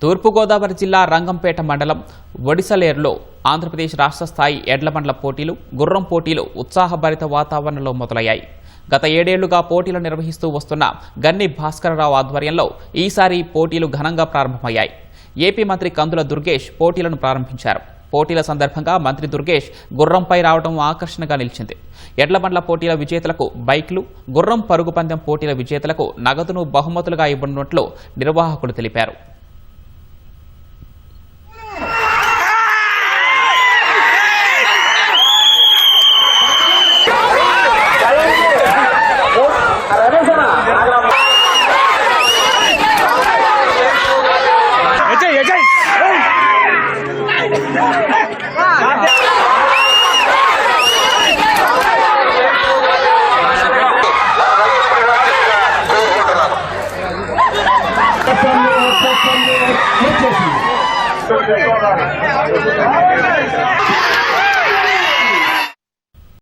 తూర్పుగోదావరి జిల్లా రంగంపేట మండలం ఒడిసలేరులో ఆంధ్రప్రదేశ్ రాష్ట్ర స్థాయి ఎడ్లబండ్ల పోటీలు, గుర్రం పోటీలు ఉత్సాహభరిత వాతావరణంలో మొదలయ్యాయి. గత 7 ఏళ్లుగా పోటీలు నిర్వహిస్తూ వస్తున్న గన్ని భాస్కరరావు ఆధ్వర్యంలో ఈసారి పోటీలు ఘనంగా ప్రారంభమయ్యాయి. ఏపీ మంత్రి కందుల దుర్గేష్ పోటీలను ప్రారంభించారు. పోటీల సందర్భంగా మంత్రి దుర్గేష్ గుర్రంపై రావడం ఆకర్షణగా నిలిచింది. ఎడ్లబండ్ల పోటీల విజేతలకు బైక్లు, గుర్రం పరుగు పందెం పోటీల విజేతలకు నగదును బహుమతులుగా ఇవ్వనున్నట్లు నిర్వాహకులు తెలిపారు.